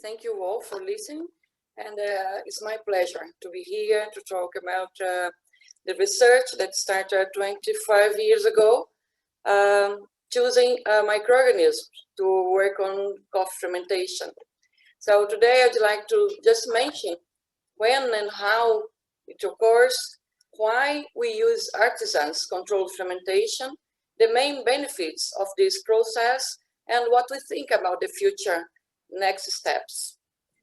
Thank you all for listening. And it's my pleasure to be here to talk about the research that started 25 years ago, choosing microorganisms to work on coffee fermentation. So today I'd like to just mention when and how it occurs, why we use artisans controlled fermentation, the main benefits of this process, and what we think about the future next steps.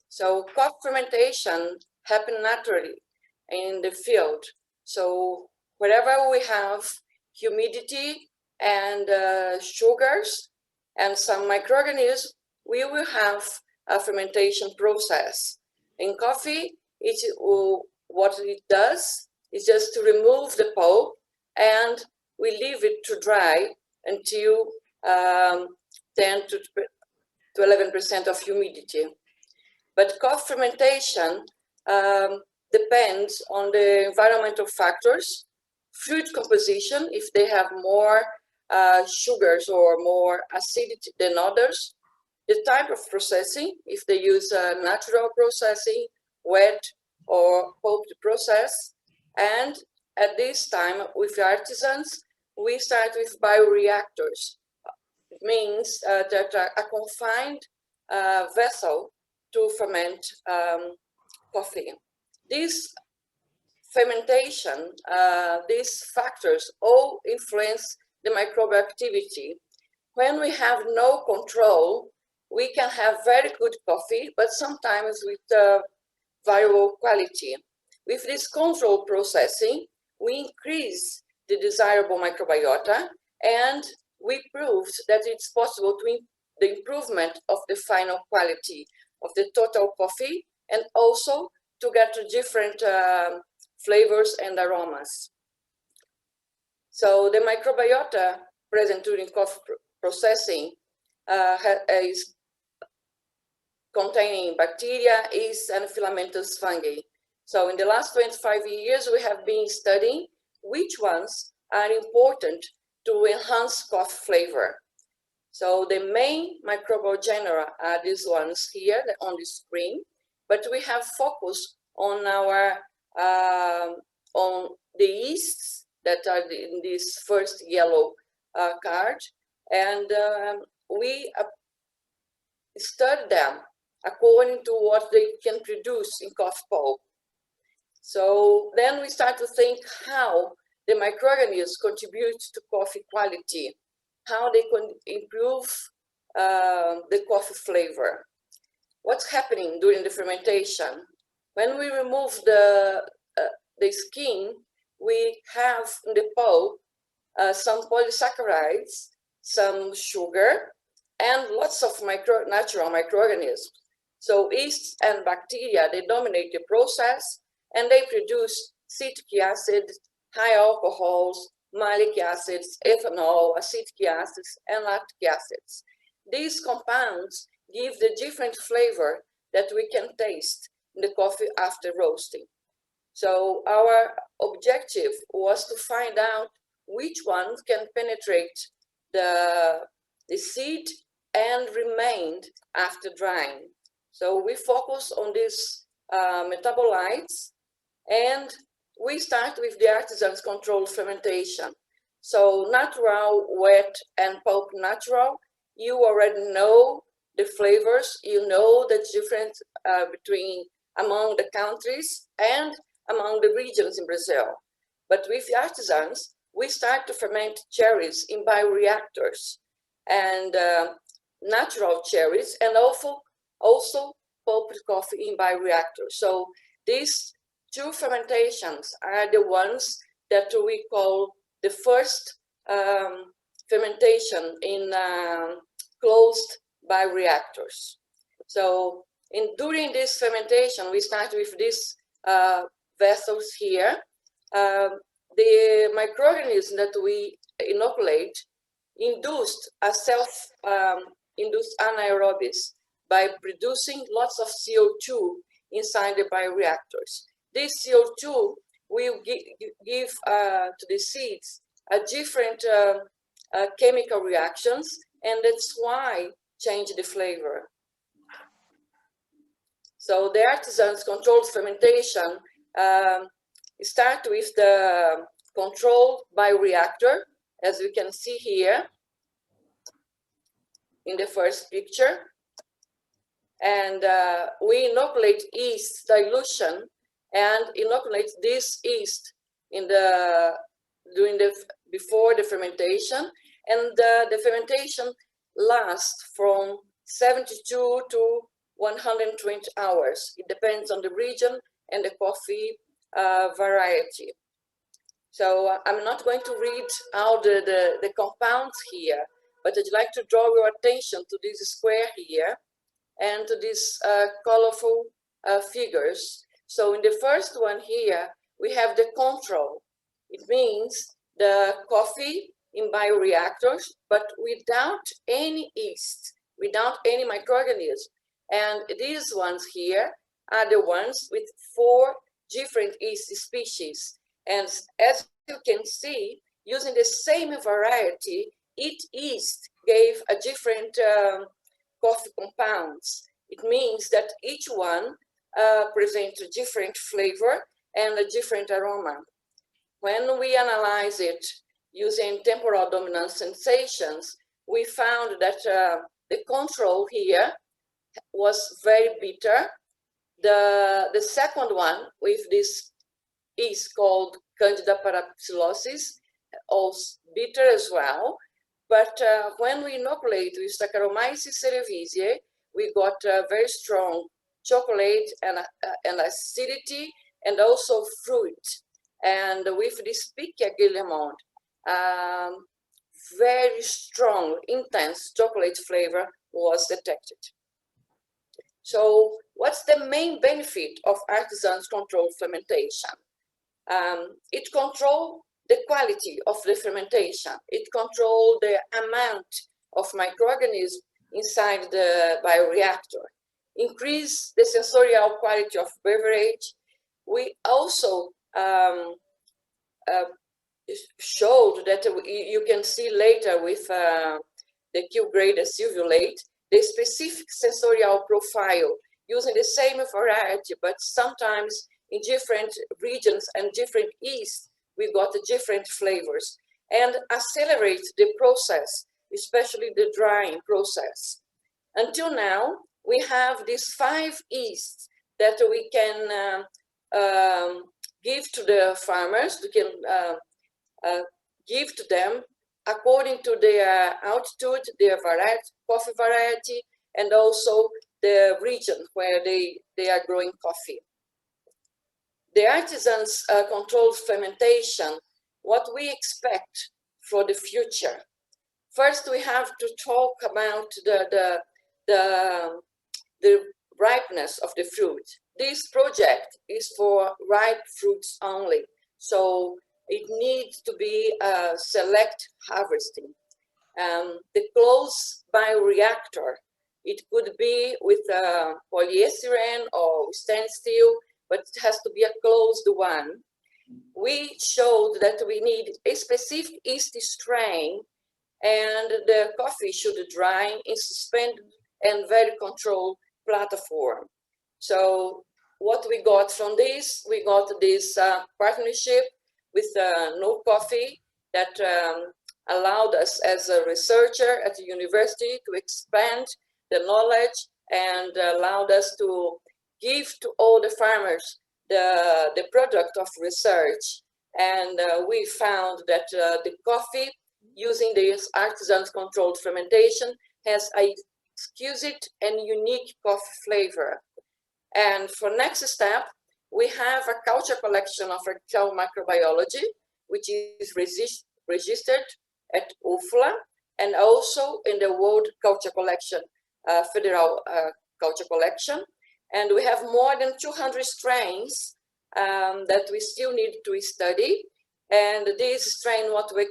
So coffee fermentation happens naturally in the field. So wherever we have humidity and sugars and some microorganisms, we will have a fermentation process. In coffee, what it does is just to remove the pulp, and we leave it to dry until 10 to 11% of humidity. But coffee fermentation depends on the environmental factors, fruit composition, if they have more sugars or more acidity than others, the type of processing, if they use natural processing, wet or pulped process. And at this time, with artisans, we start with bioreactors. It means that a confined vessel to ferment coffee. This fermentation, these factors all influence the microbial activity. When we have no control, we can have very good coffee, but sometimes with variable quality. With this control processing, we increase the desirable microbiota, and we proved that it's possible to the improvement of the final quality of the total coffee, and also to get to different flavors and aromas. So the microbiota present during coffee processing is containing bacteria, yeast, and filamentous fungi. So in the last 25 years, we have been studying which ones are important to enhance coffee flavor. So the main microbial genera are these ones here on the screen, but we have focused on our on the yeasts that are in this first yellow card, and we study them according to what they can produce in coffee pulp. So then we start to think how the microorganisms contribute to coffee quality, how they can improve the coffee flavor. What's happening during the fermentation? When we remove the skin, we have in the pulp some polysaccharides, some sugar, and lots of natural microorganisms. So yeast and bacteria, they dominate the process, and they produce citric acid, high alcohols, malic acids, ethanol, acetic acids, and lactic acids. These compounds give the different flavor that we can taste in the coffee after roasting. So our objective was to find out which ones can penetrate the seed and remain after drying. So we focus on these metabolites, and we start with the artisans controlled fermentation. So natural, wet, and pulp natural, you already know the flavors, you know the difference among the countries and among the regions in Brazil. But with the artisans, we start to ferment cherries in bioreactors, and natural cherries, and also pulped coffee in bioreactors. So these two fermentations are the ones that we call the first fermentation in closed bioreactors. So during this fermentation, we start with these vessels here. The microorganism that we inoculate induced a self-induced anaerobes by producing lots of CO2 inside the bioreactors. This CO2 will give to the seeds a different chemical reactions, and that's why change the flavor. So the artisan's controlled fermentation start with the controlled bioreactor, as we can see here in the first picture. And we inoculate yeast dilution and inoculate this yeast in before the fermentation, and the fermentation lasts from 72 to 120 hours. It depends on the region and the coffee variety. So I'm not going to read all the compounds here, but I'd like to draw your attention to this square here and to these colorful figures. So in the first one here, we have the control. It means the coffee in bioreactors, but without any yeast, without any microorganisms. And these ones here are the ones with 4 different yeast species. And as you can see, using the same variety, each yeast gave a different coffee compounds. It means that each one presents a different flavor and a different aroma. When we analyze it using temporal dominant sensations, we found that the control here was very bitter. The second one with this is called Candida parapsilosis, also bitter as well. But when we inoculate with Saccharomyces cerevisiae, we got very strong chocolate and acidity, and also fruit. And with this Pichia Guillemot, very strong, intense chocolate flavor was detected. So what's the main benefit of artisan's controlled fermentation? It controls the quality of the fermentation. It controls the amount of microorganisms inside the bioreactor. Increase the sensorial quality of beverage. We also showed that you can see later with the Q-grade acivulate, the specific sensorial profile using the same variety, but sometimes in different regions and different yeast, we got different flavors, and accelerate the process, especially the drying process. Until now, we have these 5 yeasts that we can give to the farmers, we can give to them according to their altitude, their variety, coffee variety, and also the region where they are growing coffee. The artisan's controlled fermentation, what we expect for the future. First, we have to talk about the ripeness of the fruit. This project is for ripe fruits only, so it needs to be select harvesting. The closed bioreactor, it could be with polyestyrene or stainless steel, but it has to be a closed one. We showed that we need a specific yeast strain, and the coffee should dry in suspended and very controlled platform. So what we got from this, we got this partnership with No Coffee that allowed us as a researcher at the university to expand the knowledge and allowed us to give to all the farmers the product of research. And we found that the coffee using this artisan's controlled fermentation has a exquisite and unique coffee flavor. And for next step, we have a culture collection of retail microbiology, which is registered at UFLA and also in the World Culture Collection, Federal Culture Collection. And we have more than 200 strains that we still need to study. And this strain, what we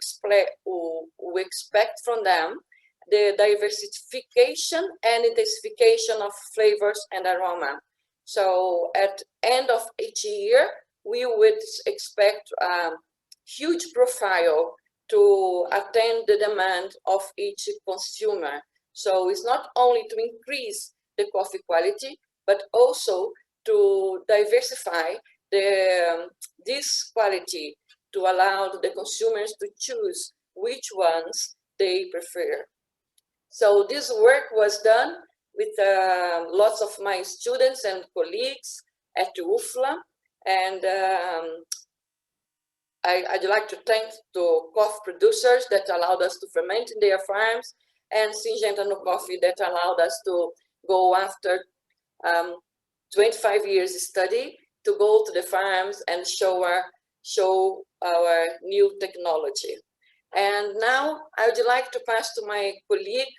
expect from them, the diversification and intensification of flavors and aroma. So at end of each year, we would expect huge profile to attend the demand of each consumer. So it's not only to increase the coffee quality, but also to diversify this quality to allow the consumers to choose which ones they prefer. So this work was done with lots of my students and colleagues at UFLA, and I'd like to thank the coffee producers that allowed us to ferment in their farms, and Syngenta no Coffee that allowed us to go after 25 years study to go to the farms and show our new technology. And now I would like to pass to my colleague,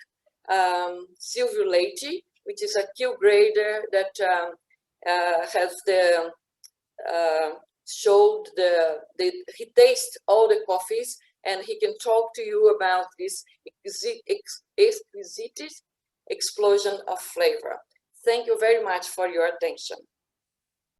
Silvio Leite, which is a Q grader that has the showed he tastes all the coffees, and he can talk to you about this exquisite explosion of flavor. Thank you very much for your attention.